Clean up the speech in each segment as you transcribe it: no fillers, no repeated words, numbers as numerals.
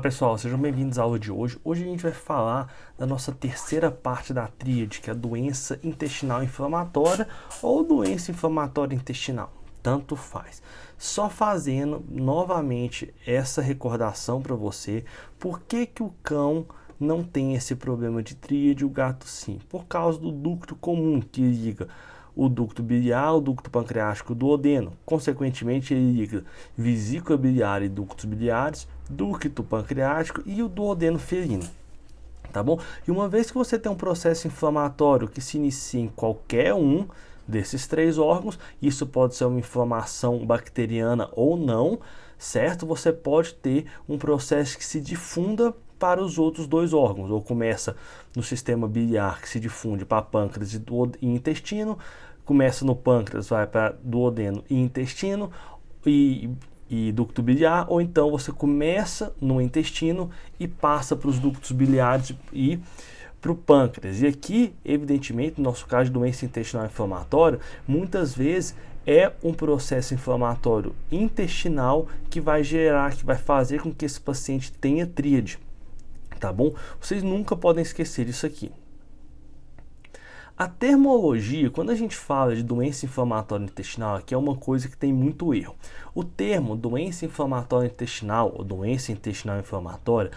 Pessoal, sejam bem-vindos à aula de hoje. Hoje a gente vai falar da nossa terceira parte da tríade, que é a doença intestinal inflamatória ou doença inflamatória intestinal, tanto faz. Só fazendo novamente essa recordação para você, por que que o cão não tem esse problema de tríade e o gato sim? Por causa do ducto comum que liga o ducto biliar, o ducto pancreático, o duodeno. Consequentemente, ele liga vesícula biliar e ductos biliares, ducto pancreático e o duodeno felino. Tá bom? E uma vez que você tem um processo inflamatório que se inicia em qualquer um desses três órgãos, isso pode ser uma inflamação bacteriana ou não, certo? Você pode ter um processo que se difunda para os outros dois órgãos, ou começa no sistema biliar, que se difunde para pâncreas e intestino, começa no pâncreas, vai para duodeno e intestino e ducto biliar, ou então você começa no intestino e passa para os ductos biliares e para o pâncreas. E aqui, evidentemente, no nosso caso de doença intestinal inflamatória, muitas vezes é um processo inflamatório intestinal que vai fazer com que esse paciente tenha tríade. Tá bom? Vocês nunca podem esquecer isso aqui. A termologia, quando a gente fala de doença inflamatória intestinal, aqui é uma coisa que tem muito erro. O termo doença inflamatória intestinal ou doença intestinal inflamatória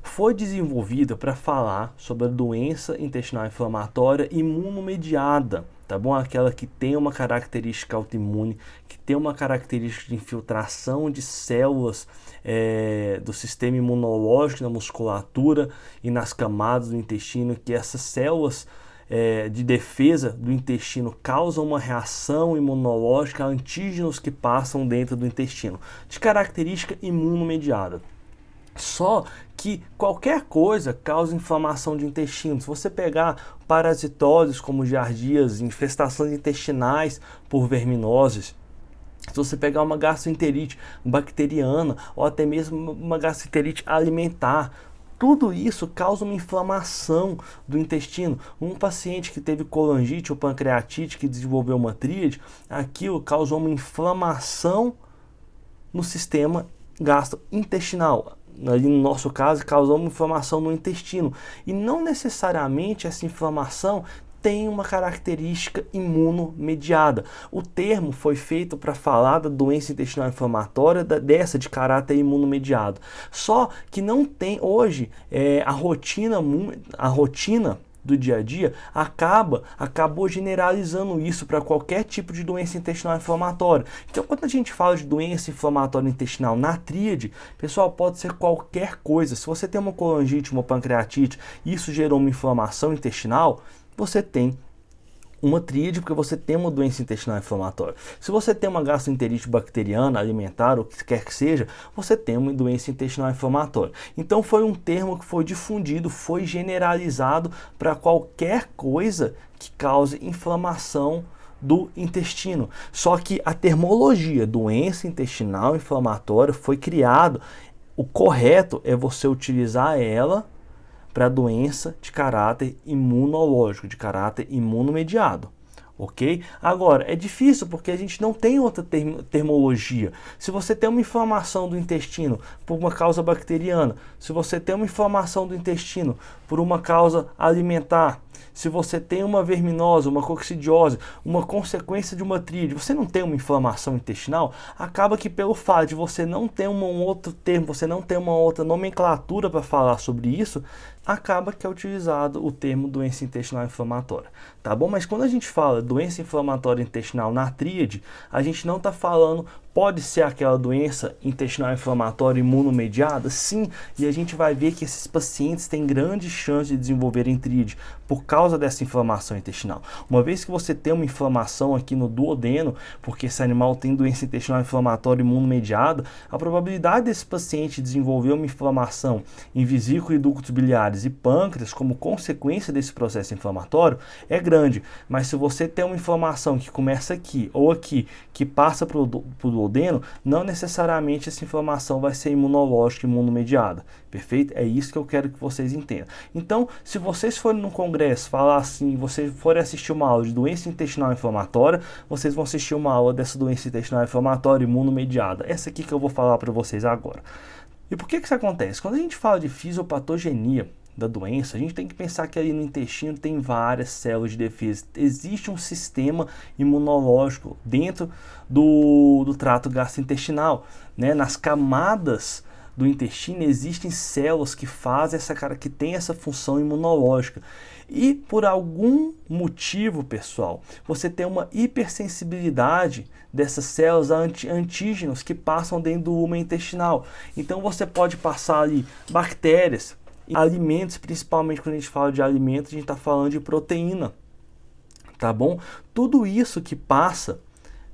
foi desenvolvida para falar sobre a doença intestinal inflamatória imunomediada, tá bom? Aquela que tem uma característica autoimune, que tem uma característica de infiltração de células do sistema imunológico na musculatura e nas camadas do intestino, que essas células de defesa do intestino causam uma reação imunológica a antígenos que passam dentro do intestino, de característica imunomediada. Só que qualquer coisa causa inflamação de intestino. Se você pegar parasitoses como giardias, infestações intestinais por verminoses, se você pegar uma gastroenterite bacteriana ou até mesmo uma gastroenterite alimentar, tudo isso causa uma inflamação do intestino. Um paciente que teve colangite ou pancreatite, que desenvolveu uma tríade, aquilo causou uma inflamação no sistema gastrointestinal. Ali no nosso caso, causou uma inflamação no intestino. E não necessariamente essa inflamação tem uma característica imunomediada. O termo foi feito para falar da doença intestinal inflamatória, dessa de caráter imunomediado. Só que não tem hoje a rotina do dia a dia acabou generalizando isso para qualquer tipo de doença intestinal inflamatória. Então, quando a gente fala de doença inflamatória intestinal na tríade, pessoal, pode ser qualquer coisa. Se você tem uma colangite, uma pancreatite, isso gerou uma inflamação intestinal, você tem uma tríade porque você tem uma doença intestinal inflamatória. Se você tem uma gastroenterite bacteriana, alimentar, ou o que quer que seja, você tem uma doença intestinal inflamatória. Então foi um termo que foi difundido, foi generalizado para qualquer coisa que cause inflamação do intestino. Só que a termologia doença intestinal inflamatória foi criado. O correto é você utilizar ela para doença de caráter imunológico, de caráter imunomediado, ok? Agora, é difícil porque a gente não tem outra termologia. Se você tem uma inflamação do intestino por uma causa bacteriana, se você tem uma inflamação do intestino por uma causa alimentar, se você tem uma verminose, uma coccidiose, uma consequência de uma tríade, você não tem uma inflamação intestinal, acaba que pelo fato de você não ter um outro termo, você não ter uma outra nomenclatura para falar sobre isso, acaba que é utilizado o termo doença intestinal inflamatória, tá bom? Mas quando a gente fala doença inflamatória intestinal na tríade, a gente não está falando, pode ser aquela doença intestinal inflamatória imunomediada? Sim, e a gente vai ver que esses pacientes têm grandes chances de desenvolverem tríade por causa dessa inflamação intestinal. Uma vez que você tem uma inflamação aqui no duodeno, porque esse animal tem doença intestinal inflamatória imunomediada, a probabilidade desse paciente desenvolver uma inflamação em vesícula e ductos biliares e pâncreas como consequência desse processo inflamatório é grande. Mas se você tem uma inflamação que começa aqui ou aqui, que passa para o duodeno, não necessariamente essa inflamação vai ser imunológica, imunomediada. Perfeito? É isso que eu quero que vocês entendam. Então, se vocês forem num congresso falar assim, vocês forem assistir uma aula de doença intestinal inflamatória, vocês vão assistir uma aula dessa doença intestinal inflamatória imunomediada. Essa aqui que eu vou falar para vocês agora. E por que isso acontece? Quando a gente fala de fisiopatogenia da doença, a gente tem que pensar que ali no intestino tem várias células de defesa. Existe um sistema imunológico dentro do trato gastrointestinal, né? Nas camadas do intestino existem células que fazem que tem essa função imunológica. E por algum motivo, pessoal, você tem uma hipersensibilidade dessas células a antígenos que passam dentro do úmen intestinal. Então você pode passar ali bactérias, alimentos, principalmente quando a gente fala de alimentos, a gente está falando de proteína, tá bom? Tudo isso que passa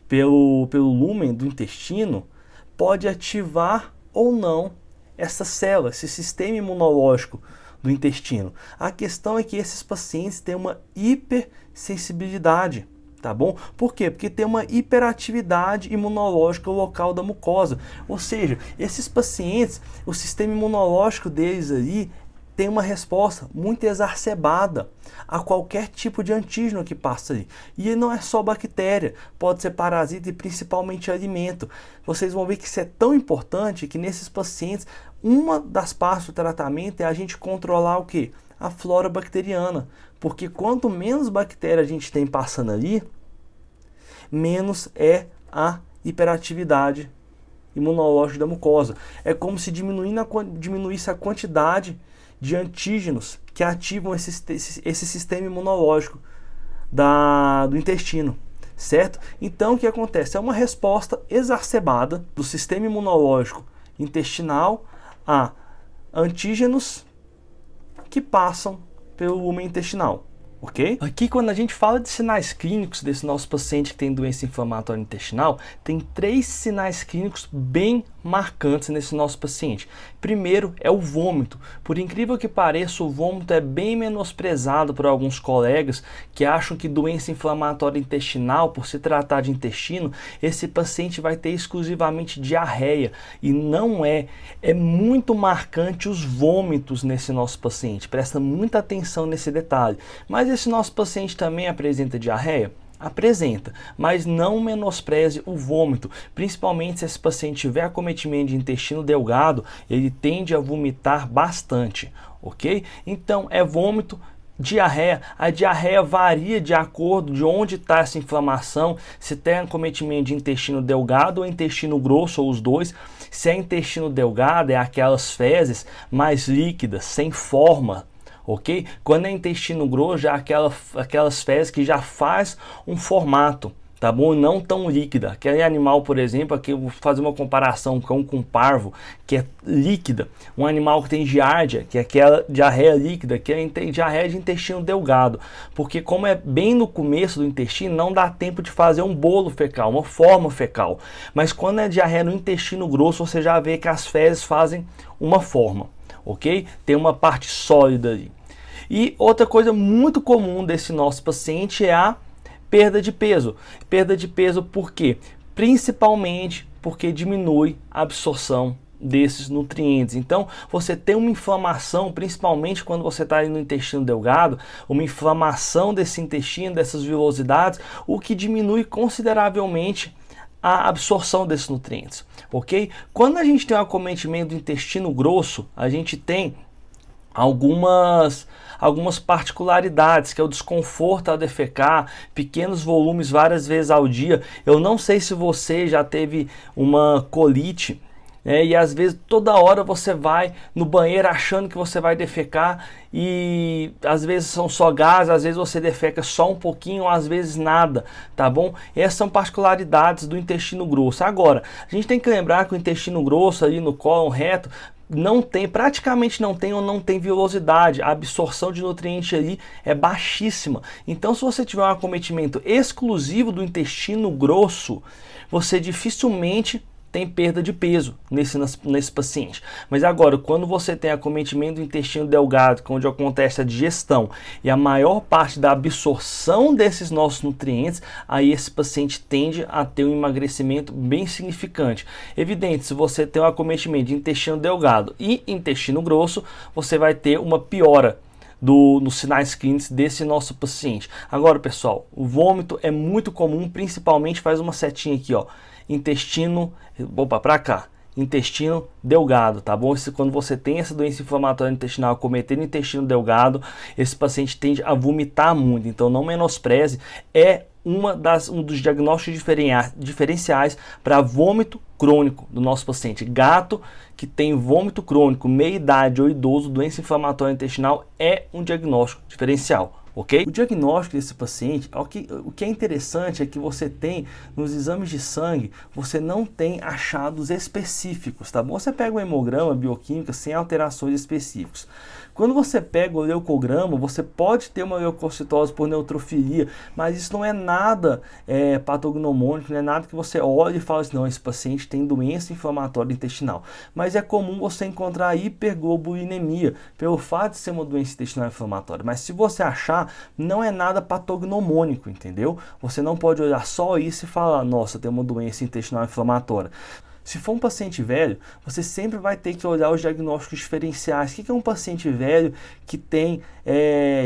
pelo lúmen do intestino pode ativar ou não essa célula, esse sistema imunológico do intestino. A questão é que esses pacientes têm uma hipersensibilidade, tá bom? Por quê? Porque tem uma hiperatividade imunológica local da mucosa. Ou seja, esses pacientes, o sistema imunológico deles ali tem uma resposta muito exacerbada a qualquer tipo de antígeno que passa ali. E não é só bactéria, pode ser parasita e principalmente alimento. Vocês vão ver que isso é tão importante que nesses pacientes, uma das partes do tratamento é a gente controlar o quê? A flora bacteriana. Porque quanto menos bactéria a gente tem passando ali, menos é a hiperatividade imunológica da mucosa. É como se diminuísse a quantidade de antígenos que ativam esse sistema imunológico do intestino, certo? Então, o que acontece? É uma resposta exacerbada do sistema imunológico intestinal a antígenos que passam pelo lumen intestinal, ok? Aqui, quando a gente fala de sinais clínicos desse nosso paciente que tem doença inflamatória intestinal, tem 3 sinais clínicos bem marcantes nesse nosso paciente. Primeiro é o vômito. Por incrível que pareça, o vômito é bem menosprezado por alguns colegas que acham que doença inflamatória intestinal, por se tratar de intestino, esse paciente vai ter exclusivamente diarreia. E não é. É muito marcante os vômitos nesse nosso paciente. Presta muita atenção nesse detalhe. Mas esse nosso paciente também apresenta diarreia? Apresenta, mas não menospreze o vômito, principalmente se esse paciente tiver acometimento de intestino delgado, ele tende a vomitar bastante, ok? Então é vômito, diarreia. A diarreia varia de acordo de onde está essa inflamação, se tem acometimento de intestino delgado ou intestino grosso, ou os dois. Se é intestino delgado, é aquelas fezes mais líquidas, sem forma, ok? Quando é intestino grosso, já é aquelas fezes que já faz um formato, tá bom? Não tão líquida. Aquele animal, por exemplo, aqui eu vou fazer uma comparação com parvo, que é líquida. Um animal que tem giardia, que é aquela diarreia líquida, que é diarreia de intestino delgado. Porque como é bem no começo do intestino, não dá tempo de fazer um bolo fecal, uma forma fecal. Mas quando é diarreia no intestino grosso, você já vê que as fezes fazem uma forma, ok? Tem uma parte sólida ali. E outra coisa muito comum desse nosso paciente é a perda de peso. Perda de peso por quê? Principalmente porque diminui a absorção desses nutrientes. Então, você tem uma inflamação, principalmente quando você está no intestino delgado, uma inflamação desse intestino, dessas vilosidades, o que diminui consideravelmente a absorção desses nutrientes, ok? Quando a gente tem um acometimento do intestino grosso, a gente tem algumas particularidades, que é o desconforto ao defecar, pequenos volumes várias vezes ao dia. Eu não sei se você já teve uma colite, né, e às vezes toda hora você vai no banheiro achando que você vai defecar e às vezes são só gases, às vezes você defeca só um pouquinho, às vezes nada, tá bom? Essas são particularidades do intestino grosso. Agora, a gente tem que lembrar que o intestino grosso ali no cólon reto praticamente não tem ou não tem vilosidade, a absorção de nutrientes ali é baixíssima. Então, se você tiver um acometimento exclusivo do intestino grosso, você dificilmente tem perda de peso nesse paciente. Mas agora, quando você tem acometimento do intestino delgado, onde acontece a digestão e a maior parte da absorção desses nossos nutrientes, aí esse paciente tende a ter um emagrecimento bem significante. Evidente, se você tem um acometimento de intestino delgado e intestino grosso, você vai ter uma piora nos sinais clínicos desse nosso paciente. Agora, pessoal, o vômito é muito comum, principalmente, faz uma setinha aqui, ó, intestino, opa, para cá, intestino delgado, tá bom? Quando você tem essa doença inflamatória intestinal acometendo o intestino delgado, esse paciente tende a vomitar muito, então não menospreze, é um dos diagnósticos diferenciais para vômito crônico do nosso paciente. Gato que tem vômito crônico, meia idade ou idoso, doença inflamatória intestinal é um diagnóstico diferencial. Ok? O diagnóstico desse paciente, o que é interessante é que você tem, nos exames de sangue, você não tem achados específicos, tá bom? Você pega um hemograma bioquímica sem alterações específicas. Quando você pega o leucograma, você pode ter uma leucocitose por neutrofilia, mas isso não é nada patognomônico, não é nada que você olhe e fale assim, não, esse paciente tem doença inflamatória intestinal. Mas é comum você encontrar hiperglobulinemia, pelo fato de ser uma doença intestinal inflamatória. Mas se você achar, não é nada patognomônico, entendeu? Você não pode olhar só isso e falar, nossa, tem uma doença intestinal inflamatória. Se for um paciente velho, você sempre vai ter que olhar os diagnósticos diferenciais. O que é um paciente velho que tem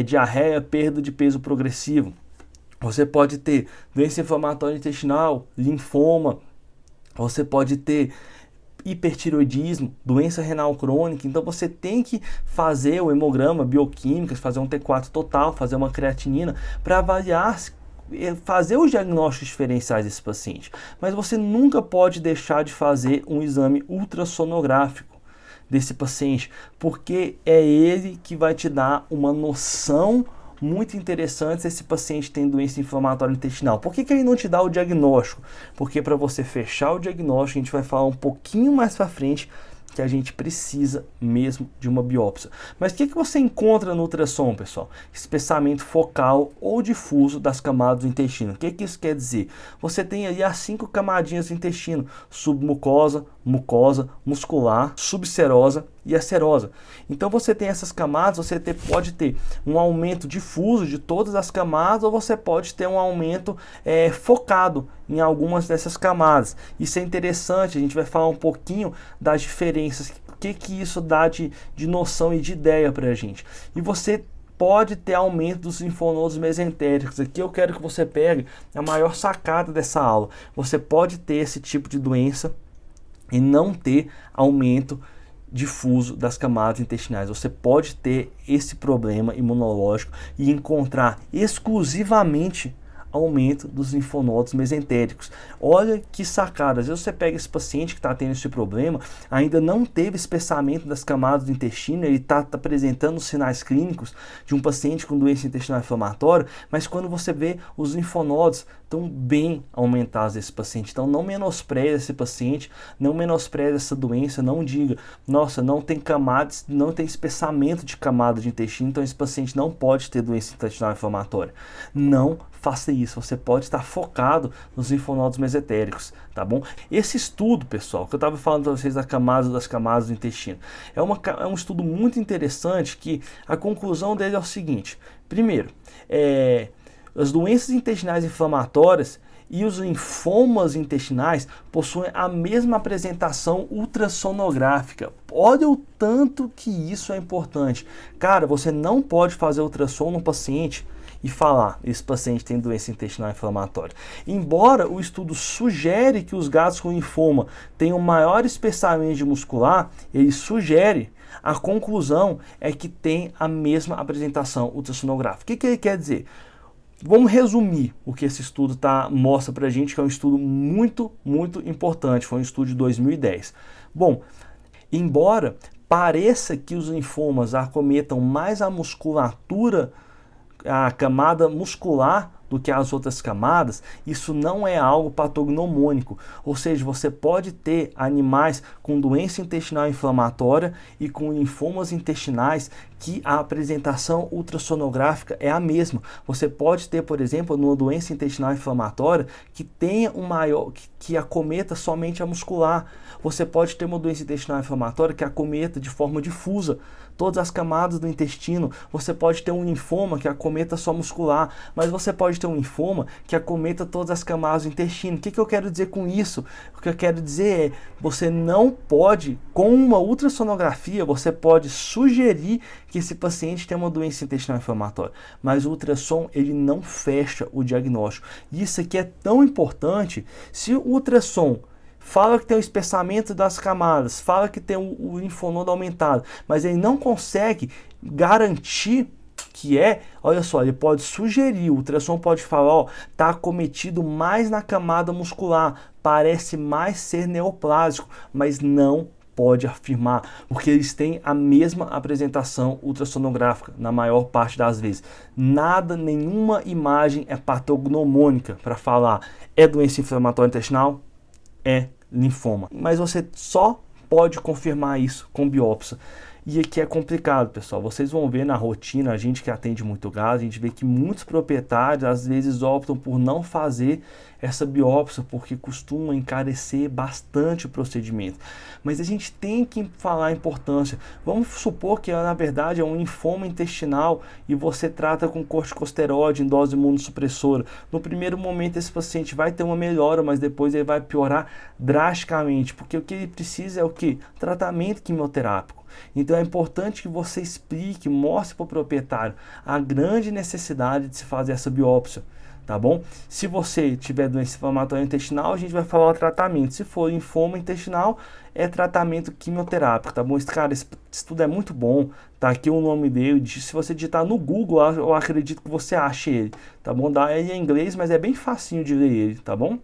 diarreia, perda de peso progressivo? Você pode ter doença inflamatória intestinal, linfoma, você pode ter hipertiroidismo, doença renal crônica. Então você tem que fazer o hemograma bioquímico, fazer um T4 total, fazer uma creatinina para avaliar fazer os diagnósticos diferenciais desse paciente, mas você nunca pode deixar de fazer um exame ultrassonográfico desse paciente, porque é ele que vai te dar uma noção muito interessante se esse paciente tem doença inflamatória intestinal. Por que ele não te dá o diagnóstico? Porque para você fechar o diagnóstico, a gente vai falar um pouquinho mais para frente que a gente precisa mesmo de uma biópsia. Mas o que você encontra no ultrassom, pessoal? Espessamento focal ou difuso das camadas do intestino. O que isso quer dizer? Você tem ali as 5 camadinhas do intestino: submucosa, mucosa, muscular, subserosa e a serosa. Então você tem essas camadas, você pode ter um aumento difuso de todas as camadas, ou você pode ter um aumento focado em algumas dessas camadas. Isso é interessante, a gente vai falar um pouquinho das diferenças, o que isso dá de noção e de ideia para a gente. E você pode ter aumento dos linfonodos mesentéricos. Aqui eu quero que você pegue a maior sacada dessa aula. Você pode ter esse tipo de doença e não ter aumento difuso das camadas intestinais. Você pode ter esse problema imunológico e encontrar exclusivamente aumento dos linfonodos mesentéricos. Olha que sacada. Às vezes você pega esse paciente que está tendo esse problema, ainda não teve espessamento das camadas do intestino, ele está apresentando sinais clínicos de um paciente com doença intestinal inflamatória, mas quando você vê, os linfonodos estão bem aumentados desse paciente. Então não menospreze esse paciente, não menospreze essa doença, não diga, nossa, não tem camadas, não tem espessamento de camada de intestino, então esse paciente não pode ter doença intestinal inflamatória. Não faça isso, você pode estar focado nos linfonodos mesentéricos, tá bom? Esse estudo, pessoal, que eu estava falando para vocês das camadas do intestino, é um estudo muito interessante, que a conclusão dele é o seguinte: primeiro, as doenças intestinais inflamatórias e os linfomas intestinais possuem a mesma apresentação ultrassonográfica. Olha o tanto que isso é importante. Cara, você não pode fazer ultrassom no paciente e falar, esse paciente tem doença intestinal inflamatória. Embora o estudo sugere que os gatos com linfoma tenham maior espessamento muscular, ele sugere, a conclusão é que tem a mesma apresentação ultrassonográfica. O que ele quer dizer? Vamos resumir o que esse estudo mostra pra gente, que é um estudo muito, muito importante. Foi um estudo de 2010. Bom, embora pareça que os linfomas acometam mais a musculatura, a camada muscular, do que as outras camadas, isso não é algo patognomônico, ou seja, você pode ter animais com doença intestinal inflamatória e com linfomas intestinais que a apresentação ultrassonográfica é a mesma. Você pode ter, por exemplo, numa doença intestinal inflamatória que tenha que acometa somente a muscular. Você pode ter uma doença intestinal inflamatória que acometa de forma difusa todas as camadas do intestino. Você pode ter um linfoma que acometa só muscular, mas você pode ter um linfoma que acometa todas as camadas do intestino. O que eu quero dizer com isso? O que eu quero dizer é, você não pode, com uma ultrassonografia, você pode sugerir que esse paciente tem uma doença intestinal inflamatória, mas o ultrassom, ele não fecha o diagnóstico. E isso aqui é tão importante. Se o ultrassom fala que tem o espessamento das camadas, fala que tem o linfonodo aumentado, mas ele não consegue garantir que olha só, ele pode sugerir, o ultrassom pode falar, ó, tá acometido mais na camada muscular, parece mais ser neoplásico, mas não pode afirmar, porque eles têm a mesma apresentação ultrassonográfica na maior parte das vezes. Nenhuma imagem é patognomônica para falar é doença inflamatória intestinal, é linfoma. Mas você só pode confirmar isso com biópsia. E aqui é complicado, pessoal. Vocês vão ver na rotina, a gente que atende muito gado, a gente vê que muitos proprietários às vezes optam por não fazer essa biópsia porque costuma encarecer bastante o procedimento. Mas a gente tem que falar a importância. Vamos supor que na verdade é um linfoma intestinal e você trata com corticosteroide em dose imunossupressora. No primeiro momento esse paciente vai ter uma melhora, mas depois ele vai piorar drasticamente, porque o que ele precisa é o quê? Tratamento quimioterápico. Então é importante que você explique, mostre para o proprietário a grande necessidade de se fazer essa biópsia, tá bom? Se você tiver doença inflamatória intestinal, a gente vai falar o tratamento. Se for linfoma intestinal, é tratamento quimioterápico, tá bom? Esse estudo é muito bom, tá aqui o nome dele. Se você digitar no Google, eu acredito que você ache ele, tá bom? Ele é em inglês, mas é bem facinho de ler ele, tá bom?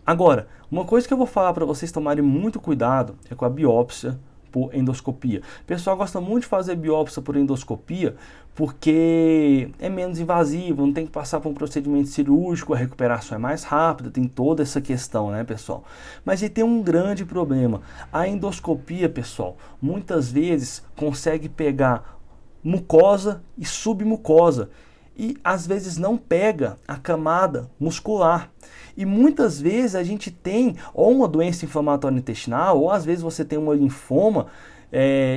Agora, uma coisa que eu vou falar para vocês tomarem muito cuidado é com a biópsia por endoscopia. O pessoal gosta muito de fazer biópsia por endoscopia porque é menos invasivo, não tem que passar por um procedimento cirúrgico, a recuperação é mais rápida, tem toda essa questão, né, pessoal? Mas ele tem um grande problema. A endoscopia, pessoal, muitas vezes consegue pegar mucosa e submucosa e às vezes não pega a camada muscular. E muitas vezes a gente tem ou uma doença inflamatória intestinal, ou às vezes você tem uma linfoma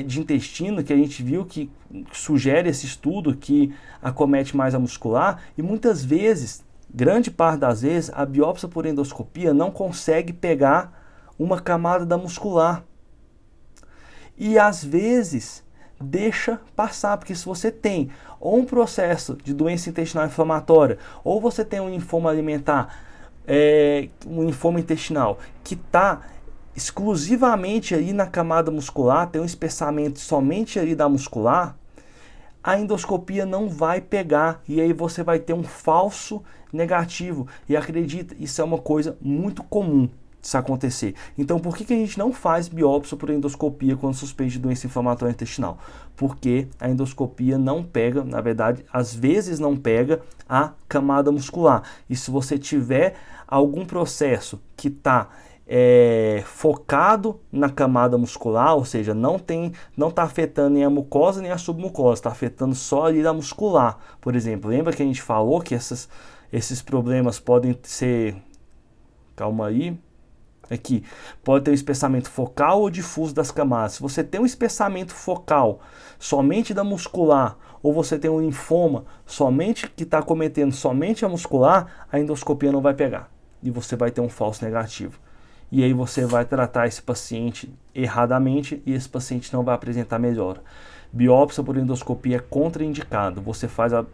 de intestino, que a gente viu que sugere esse estudo que acomete mais a muscular, e muitas vezes, grande parte das vezes, a biópsia por endoscopia não consegue pegar uma camada da muscular. E às vezes deixa passar, porque se você tem ou um processo de doença intestinal inflamatória, ou você tem um linfoma alimentar, um linfoma intestinal que está exclusivamente aí na camada muscular, tem um espessamento somente ali da muscular, a endoscopia não vai pegar e aí você vai ter um falso negativo. E acredita, isso é uma coisa muito comum isso acontecer. Então, por que a gente não faz biópsia por endoscopia quando suspeita de doença inflamatória intestinal? Porque a endoscopia não pega, na verdade, às vezes não pega a camada muscular. E se você tiver algum processo que está focado na camada muscular, ou seja, não está afetando nem a mucosa nem a submucosa, está afetando só ali a muscular, por exemplo. Lembra que a gente falou que esses problemas podem ser... Calma aí. Aqui, pode ter um espessamento focal ou difuso das camadas. Se você tem um espessamento focal somente da muscular, ou você tem um linfoma somente que está acometendo somente a muscular, a endoscopia não vai pegar. E você vai ter um falso negativo. E aí você vai tratar esse paciente erradamente e esse paciente não vai apresentar melhora. Biópsia por endoscopia é contraindicado. Você faz a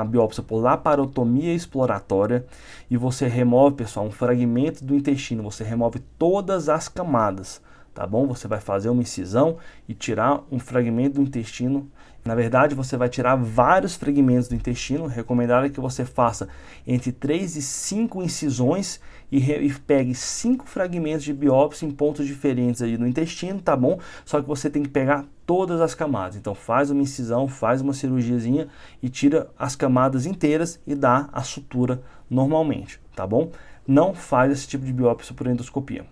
biópsia por laparotomia exploratória e você remove, pessoal, um fragmento do intestino, você remove todas as camadas, tá bom? Você vai fazer uma incisão e tirar um fragmento do intestino. Na verdade, você vai tirar vários fragmentos do intestino. Recomendado é que você faça entre 3 e 5 incisões e pegue 5 fragmentos de biópsia em pontos diferentes aí no intestino, tá bom? Só que você tem que pegar todas as camadas. Então faz uma incisão, faz uma cirurgiazinha e tira as camadas inteiras e dá a sutura normalmente, tá bom? Não faz esse tipo de biópsia por endoscopia.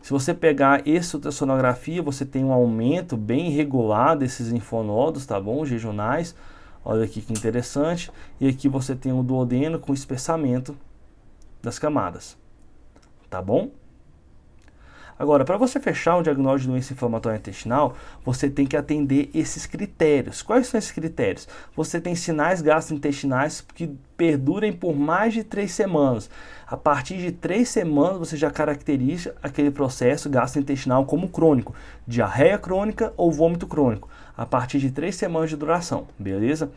Se você pegar essa ultrassonografia, você tem um aumento bem irregular desses linfonodos, tá bom? Jejunais. Olha aqui que interessante. E aqui você tem o duodeno com espessamento das camadas, tá bom? Agora, para você fechar um diagnóstico de doença inflamatória intestinal, você tem que atender esses critérios. Quais são esses critérios? Você tem sinais gastrointestinais que perdurem por mais de 3 semanas. A partir de 3 semanas, você já caracteriza aquele processo gastrointestinal como crônico, diarreia crônica ou vômito crônico, a partir de 3 semanas de duração, beleza?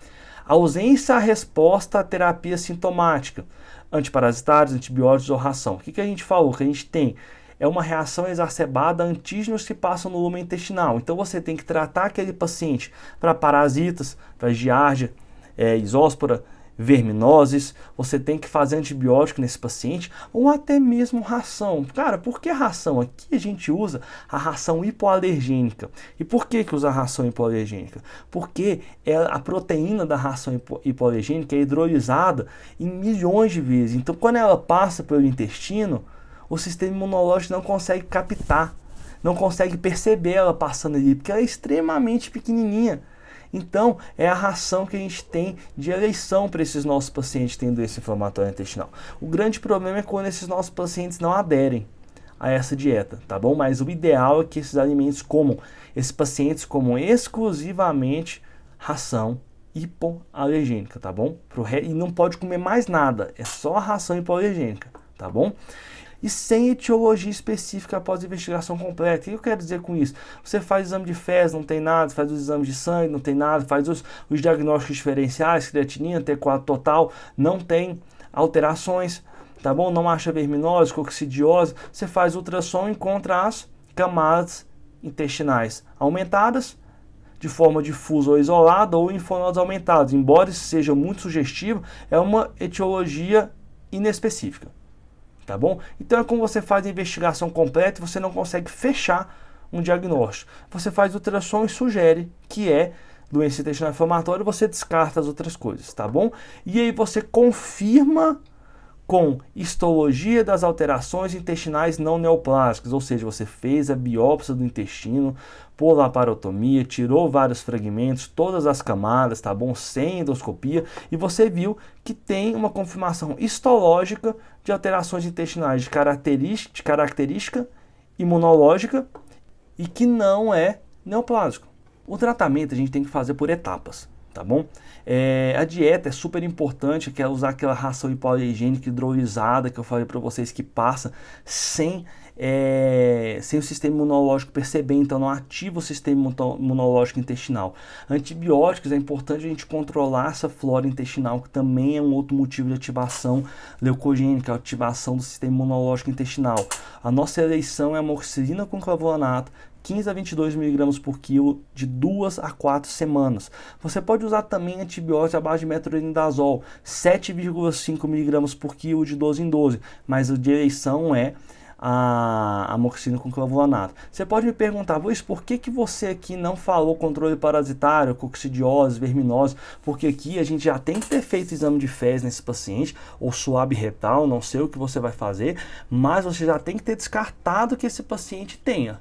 Ausência à resposta à terapia sintomática, antiparasitários, antibióticos ou ração. O que a gente falou? Que a gente tem é uma reação exacerbada a antígenos que passam no lumen intestinal. Então você tem que tratar aquele paciente para parasitas, para giardia, isóspora, verminoses, você tem que fazer antibiótico nesse paciente, ou até mesmo ração. Cara, por que ração? Aqui a gente usa a ração hipoalergênica. E por que usa a ração hipoalergênica? Porque a proteína da ração hipoalergênica é hidrolisada em milhões de vezes. Então, quando ela passa pelo intestino, o sistema imunológico não consegue captar, não consegue perceber ela passando ali, porque ela é extremamente pequenininha. Então, é a ração que a gente tem de eleição para esses nossos pacientes que têm doença inflamatória intestinal. O grande problema é quando esses nossos pacientes não aderem a essa dieta, tá bom? Mas o ideal é que esses alimentos comam, esses pacientes comam exclusivamente ração hipoalergênica, tá bom? E não pode comer mais nada, é só a ração hipoalergênica, tá bom? E sem etiologia específica após a investigação completa. O que eu quero dizer com isso? Você faz exame de fezes, não tem nada, faz os exames de sangue, não tem nada, faz os diagnósticos diferenciais, creatinina, T4 total, não tem alterações, tá bom? Não acha verminose, coccidiose, você faz ultrassom e encontra as camadas intestinais aumentadas, de forma difusa ou isolada, ou em fonodos aumentados. Embora isso seja muito sugestivo, é uma etiologia inespecífica. Tá bom? Então é como você faz a investigação completa e você não consegue fechar um diagnóstico. Você faz ultrassom e sugere que é doença intestinal inflamatória, você descarta as outras coisas, tá bom? E aí você confirma com histologia das alterações intestinais não neoplásicas, ou seja, você fez a biópsia do intestino por laparotomia, tirou vários fragmentos, todas as camadas, tá bom? Sem endoscopia, e você viu que tem uma confirmação histológica de alterações intestinais de característica imunológica e que não é neoplásico. O tratamento a gente tem que fazer por etapas, tá bom? A dieta é super importante, que é usar aquela ração hipoalergênica hidrolisada que eu falei para vocês, que passa sem o sistema imunológico perceber, então não ativa o sistema imunológico intestinal. Antibióticos, é importante a gente controlar essa flora intestinal, que também é um outro motivo de ativação leucogênica, a ativação do sistema imunológico intestinal. A nossa eleição é amoxicilina com clavulanato, 15 a 22 mg por quilo de 2 a 4 semanas. Você pode usar também antibióticos à base de metronidazol, 7,5 mg por quilo de 12 em 12, mas a de eleição é a amoxicilina com clavulanato. Você pode me perguntar, Luiz, por que você aqui não falou controle parasitário, coccidiose, verminose? Porque aqui a gente já tem que ter feito exame de fezes nesse paciente, ou suave retal, não sei o que você vai fazer, mas você já tem que ter descartado que esse paciente tenha.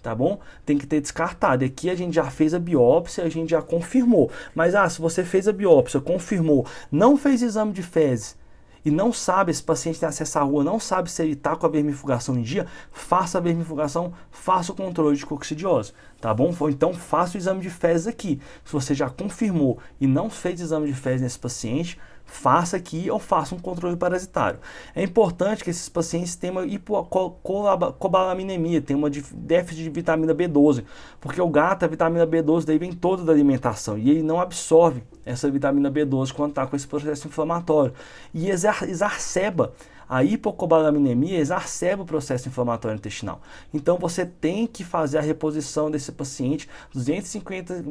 Tá bom? Tem que ter descartado. E aqui a gente já fez a biópsia, a gente já confirmou. Mas se você fez a biópsia, confirmou, não fez exame de fezes e não sabe, esse paciente tem acesso à rua, não sabe se ele está com a vermifugação em dia, faça a vermifugação, faça o controle de coccidiose, tá bom? Ou então faça o exame de fezes aqui. Se você já confirmou e não fez exame de fezes nesse paciente, faça aqui ou faça um controle parasitário. É importante que esses pacientes tenham uma hipocobalaminemia, tenham uma déficit de vitamina B12, porque o gato, a vitamina B12 daí vem toda da alimentação e ele não absorve essa vitamina B12 quando está com esse processo inflamatório e exacerba. A hipocobalaminemia exacerba o processo inflamatório intestinal. Então você tem que fazer a reposição desse paciente 250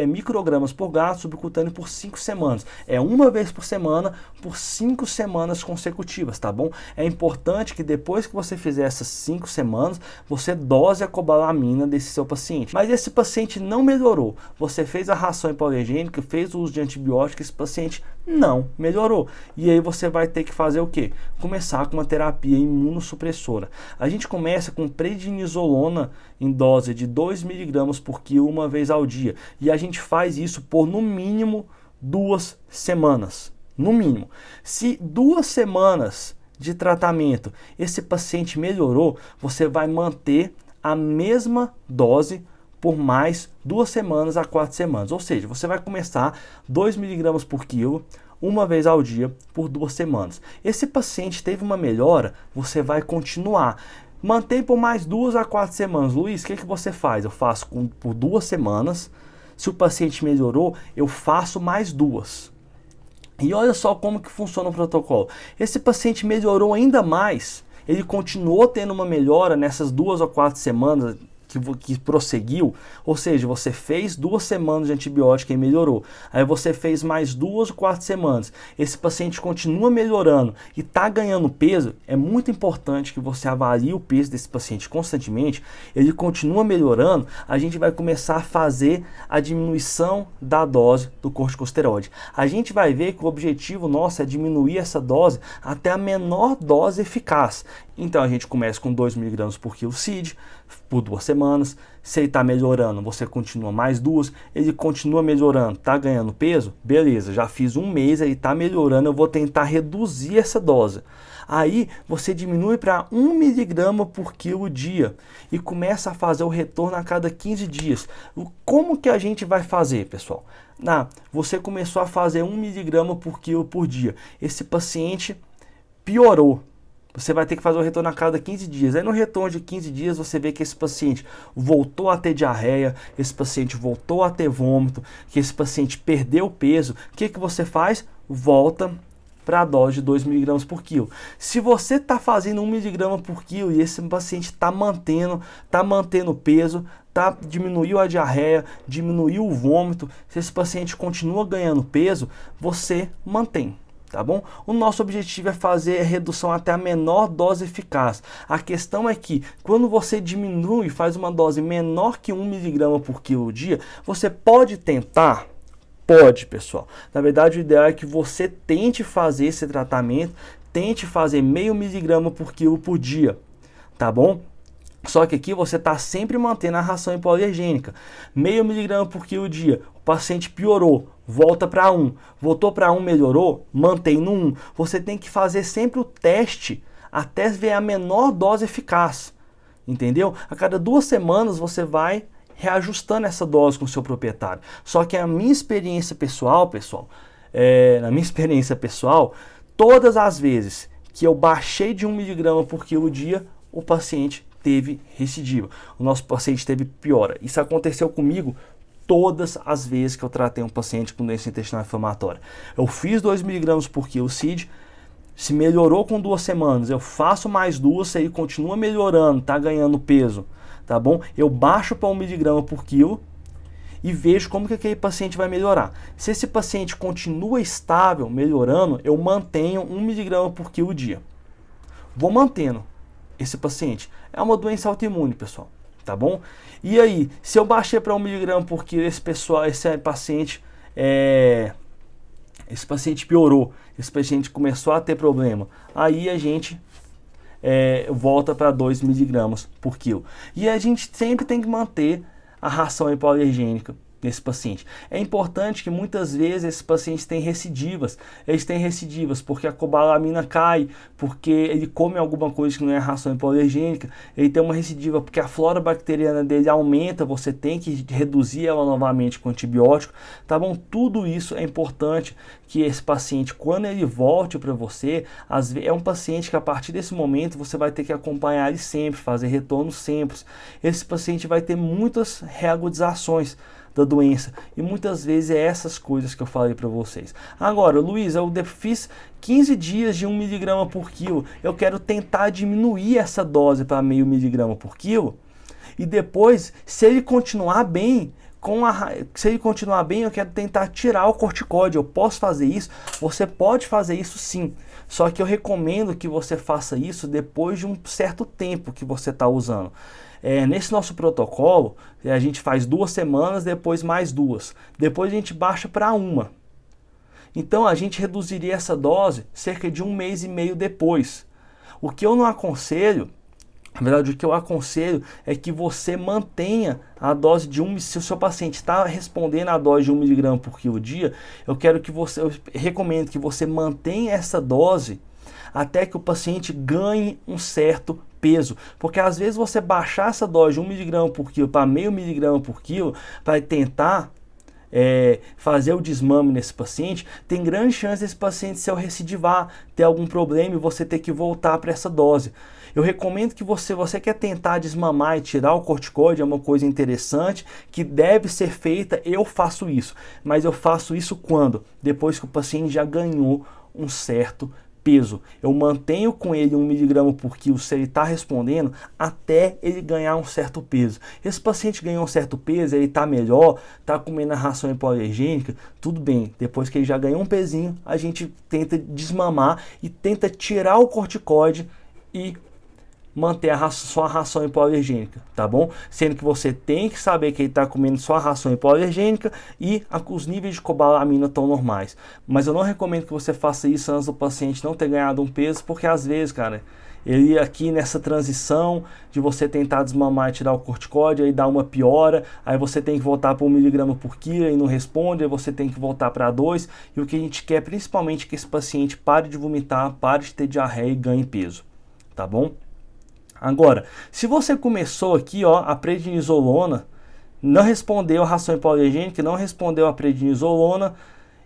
microgramas por gato subcutâneo por 5 semanas. É uma vez por semana por 5 semanas consecutivas, tá bom? É importante que depois que você fizer essas 5 semanas, você dose a cobalamina desse seu paciente. Mas esse paciente não melhorou. Você fez a ração hipoalergênica, fez o uso de antibióticos, esse paciente não melhorou. E aí você vai ter que fazer o quê? Começar com uma terapia imunossupressora. A gente começa com prednisolona em dose de 2 mg por quilo uma vez ao dia. E a gente faz isso por no mínimo 2 semanas. No mínimo. Se 2 semanas de tratamento esse paciente melhorou, você vai manter a mesma dose por mais 2 semanas a 4 semanas. Ou seja, você vai começar 2 mg por quilo uma vez ao dia por 2 semanas. Esse paciente teve uma melhora, você vai continuar. Mantém por mais 2 a 4 semanas. Luiz, o que você faz? Eu faço por 2 semanas. Se o paciente melhorou, eu faço mais 2. E olha só como que funciona o protocolo. Esse paciente melhorou ainda mais. ele continuou tendo uma melhora nessas 2 ou 4 semanas que prosseguiu, ou seja, você fez 2 semanas de antibiótico e melhorou, aí você fez mais 2 ou 4 semanas, esse paciente continua melhorando e está ganhando peso, é muito importante que você avalie o peso desse paciente constantemente, ele continua melhorando, a gente vai começar a fazer a diminuição da dose do corticosteroide. A gente vai ver que o objetivo nosso é diminuir essa dose até a menor dose eficaz. Então a gente começa com 2 mg por quilo CID por 2 semanas. Se ele está melhorando, você continua mais 2. Ele continua melhorando, está ganhando peso? Beleza, já fiz 1 mês, ele está melhorando, eu vou tentar reduzir essa dose. Aí você diminui para 1 mg por quilo dia e começa a fazer o retorno a cada 15 dias. Como que a gente vai fazer, pessoal? Você começou a fazer 1 mg por quilo por dia. Esse paciente piorou. Você vai ter que fazer o retorno a cada 15 dias. Aí no retorno de 15 dias você vê que esse paciente voltou a ter diarreia, esse paciente voltou a ter vômito, que esse paciente perdeu peso. O que você faz? Volta para a dose de 2 mg por quilo. Se você está fazendo 1 mg por quilo e esse paciente está mantendo peso, diminuiu a diarreia, diminuiu o vômito, se esse paciente continua ganhando peso, você mantém. Tá bom? O nosso objetivo é fazer a redução até a menor dose eficaz. A questão é que quando você diminui, faz uma dose menor que 1 mg por quilo dia, você pode tentar? Pode, pessoal. Na verdade, o ideal é que você tente fazer esse tratamento, tente fazer meio miligrama por quilo por dia, tá bom? Só que aqui você está sempre mantendo a ração hipoalergênica. Meio miligrama por quilo dia, o paciente piorou, volta para 1. Voltou para 1, melhorou, mantém no 1. Você tem que fazer sempre o teste até ver a menor dose eficaz. Entendeu? A cada 2 semanas você vai reajustando essa dose com o seu proprietário. Só que a minha experiência pessoal, todas as vezes que eu baixei de 1 mg por quilo dia, o paciente teve recidiva. O nosso paciente teve piora. Isso aconteceu comigo todas as vezes que eu tratei um paciente com doença intestinal inflamatória. Eu fiz 2 mg por quilo CID, se melhorou com 2 semanas, eu faço mais 2, se ele continua melhorando, está ganhando peso, tá bom? Eu baixo para 1 mg por quilo e vejo como que aquele paciente vai melhorar. Se esse paciente continua estável, melhorando, eu mantenho 1 mg por quilo dia. Vou mantendo esse paciente. É uma doença autoimune, pessoal, tá bom? E aí, se eu baixei para 1 mg por quilo, esse paciente piorou, esse paciente começou a ter problema, aí a gente volta para 2 mg por quilo. E a gente sempre tem que manter a ração hipoalergênica nesse paciente. É importante que muitas vezes esses pacientes têm recidivas. Eles têm recidivas porque a cobalamina cai, porque ele come alguma coisa que não é ração hipoalergênica, ele tem uma recidiva porque a flora bacteriana dele aumenta, você tem que reduzir ela novamente com antibiótico, tá bom? Tudo isso é importante que esse paciente, quando ele volte para você, é um paciente que a partir desse momento você vai ter que acompanhar ele sempre, fazer retorno sempre. Esse paciente vai ter muitas reagudizações da doença e muitas vezes é essas coisas que eu falei para vocês. Agora, Luiz, eu fiz 15 dias de 1 mg por quilo, eu quero tentar diminuir essa dose para meio miligrama por quilo e depois, se ele continuar bem, eu quero tentar tirar o corticóide. Eu posso fazer isso? Você pode fazer isso sim, só que eu recomendo que você faça isso depois de um certo tempo que você está usando. Nesse nosso protocolo, a gente faz 2 semanas, depois mais 2. Depois a gente baixa para 1. Então a gente reduziria essa dose cerca de 1 mês e meio depois. O que eu não aconselho, na verdade o que eu aconselho é que você mantenha a dose de 1, se o seu paciente está respondendo a dose de 1 mg por quilo dia, eu recomendo que você mantenha essa dose até que o paciente ganhe um certo peso, porque às vezes você baixar essa dose de 1 mg por quilo para meio miligrama por quilo, vai tentar fazer o desmame nesse paciente, tem grande chance desse paciente se recidivar, ter algum problema e você ter que voltar para essa dose. Eu recomendo que você quer tentar desmamar e tirar o corticoide, é uma coisa interessante que deve ser feita, eu faço isso, mas eu faço isso quando? Depois que o paciente já ganhou um certo peso. Eu mantenho com ele 1 miligrama por quilo se ele está respondendo até ele ganhar um certo peso. Esse paciente ganhou um certo peso, ele está melhor, está comendo a ração hipoalergênica, tudo bem. Depois que ele já ganhou um pezinho, a gente tenta desmamar e tenta tirar o corticoide e manter só a ração hipoalergênica, tá bom? Sendo que você tem que saber que ele está comendo só a ração hipoalergênica e os níveis de cobalamina estão normais. Mas eu não recomendo que você faça isso antes do paciente não ter ganhado um peso, porque às vezes, cara, ele aqui nessa transição de você tentar desmamar e tirar o corticóide, aí dá uma piora, aí você tem que voltar para 1 miligrama por quilo e não responde, aí você tem que voltar para 2, e o que a gente quer principalmente é que esse paciente pare de vomitar, pare de ter diarreia e ganhe peso, tá bom? Agora, se você começou aqui, ó, a prednisolona, não respondeu a ração hipoalergênica, não respondeu a prednisolona,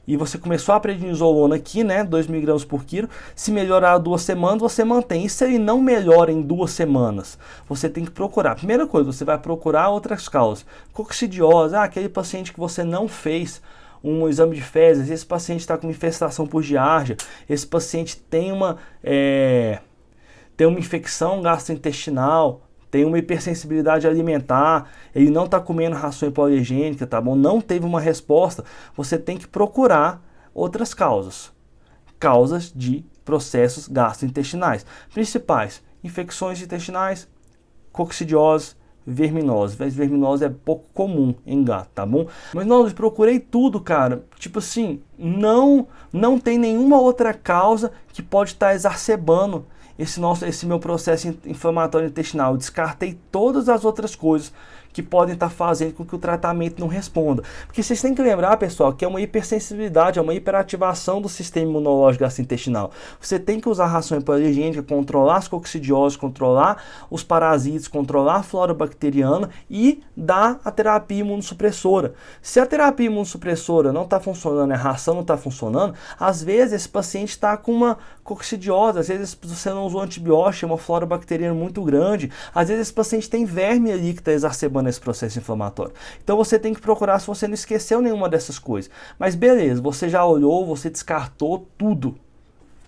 e você começou a prednisolona aqui, né, 2 miligramas por quilo, se melhorar 2 semanas, você mantém. E se ele não melhora em 2 semanas, você tem que procurar. Primeira coisa, você vai procurar outras causas. Coccidiose, aquele paciente que você não fez um exame de fezes, esse paciente está com infestação por giardia, esse paciente tem uma infecção gastrointestinal, tem uma hipersensibilidade alimentar, ele não está comendo ração hipoalergênica, tá bom? Não teve uma resposta, você tem que procurar outras causas. Causas de processos gastrointestinais. Principais, infecções intestinais, coccidiose, verminose. Verminose é pouco comum em gato, tá bom? Mas não, eu procurei tudo, cara. Tipo assim, não tem nenhuma outra causa que pode estar exacerbando esse meu processo inflamatório intestinal. Eu descartei todas as outras coisas que podem estar fazendo com que o tratamento não responda. Porque vocês têm que lembrar, pessoal, que é uma hipersensibilidade, é uma hiperativação do sistema imunológico gastrointestinal. Você tem que usar ração hipoalergênica, controlar as coccidioses, controlar os parasitas, controlar a flora bacteriana e dar a terapia imunossupressora. Se a terapia imunossupressora não está funcionando, a ração não está funcionando, às vezes esse paciente está com uma coccidiose, às vezes você não usou antibiótico, é uma flora bacteriana muito grande, às vezes esse paciente tem verme ali que está exacerbando esse processo inflamatório. Então você tem que procurar se você não esqueceu nenhuma dessas coisas. Mas beleza, você já olhou, você descartou tudo.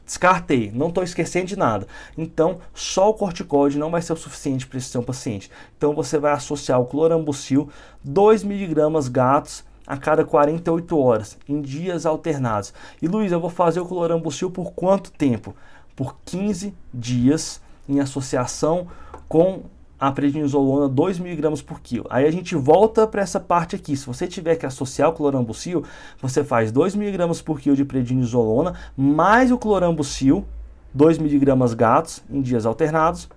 Descartei, não estou esquecendo de nada. Então, só o corticoide não vai ser o suficiente para esse seu paciente. Então você vai associar o clorambucil, 2 miligramas gatos a cada 48 horas, em dias alternados. E Luiz, eu vou fazer o clorambucil por quanto tempo? Por 15 dias, em associação com a prednisolona, 2 miligramas por quilo. Aí a gente volta para essa parte aqui. Se você tiver que associar o clorambucil, você faz 2 miligramas por quilo de prednisolona, mais o clorambucil, 2 miligramas gatos, em dias alternados,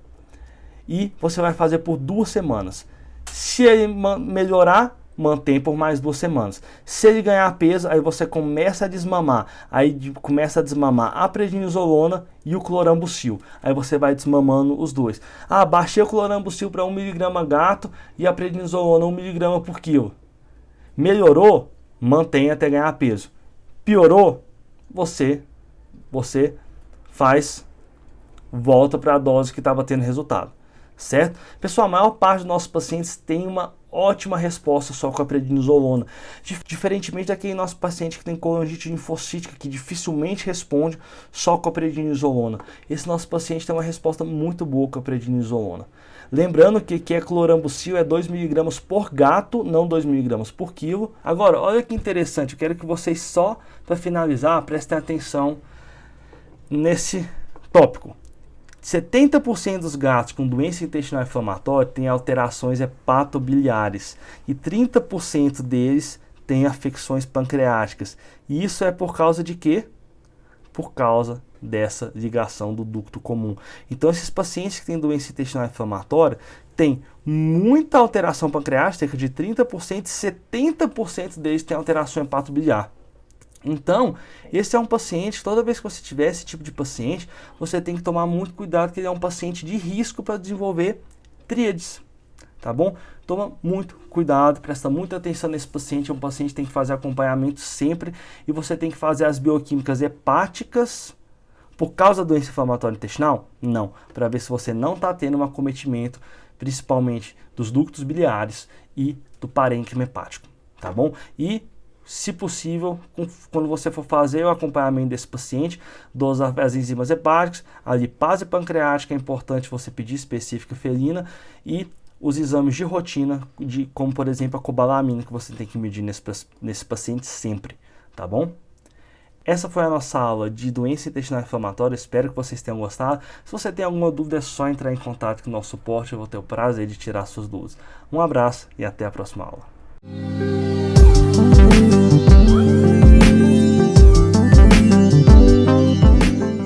e você vai fazer por 2 semanas. Se ele melhorar, mantém por mais 2 semanas. Se ele ganhar peso, aí você começa a desmamar. Aí começa a desmamar a prednisolona e o clorambucil. Aí você vai desmamando os dois. Baixei o clorambucil para 1 miligrama gato e a prednisolona 1 miligrama por quilo. Melhorou? Mantém até ganhar peso. Piorou? Você volta para a dose que estava tendo resultado. Certo? Pessoal, a maior parte dos nossos pacientes tem uma ótima resposta só com a prednisolona. Diferentemente daquele nosso paciente que tem colangite linfocítica, que dificilmente responde só com a prednisolona. Esse nosso paciente tem uma resposta muito boa com a prednisolona. Lembrando que é clorambucil, é 2 miligramas por gato, não 2 miligramas por quilo. Agora, olha que interessante, eu quero que vocês só, para finalizar, prestem atenção nesse tópico. 70% dos gatos com doença intestinal inflamatória têm alterações hepatobiliares e 30% deles têm afecções pancreáticas. E isso é por causa de quê? Por causa dessa ligação do ducto comum. Então esses pacientes que têm doença intestinal inflamatória têm muita alteração pancreática, cerca de 30%, e 70% deles têm alteração hepatobiliar. Então, esse é um paciente, toda vez que você tiver esse tipo de paciente, você tem que tomar muito cuidado, que ele é um paciente de risco para desenvolver tríades, tá bom? Toma muito cuidado, presta muita atenção nesse paciente, é um paciente que tem que fazer acompanhamento sempre, e você tem que fazer as bioquímicas hepáticas por causa da doença inflamatória intestinal? Não, para ver se você não está tendo um acometimento, principalmente dos ductos biliares e do parênquima hepático, tá bom? E se possível, quando você for fazer o acompanhamento desse paciente, dosar as enzimas hepáticas, a lipase pancreática, é importante você pedir específica felina, e os exames de rotina, como por exemplo a cobalamina, que você tem que medir nesse paciente sempre, tá bom? Essa foi a nossa aula de doença intestinal inflamatória, espero que vocês tenham gostado. Se você tem alguma dúvida, é só entrar em contato com o nosso suporte, eu vou ter o prazer de tirar suas dúvidas. Um abraço e até a próxima aula.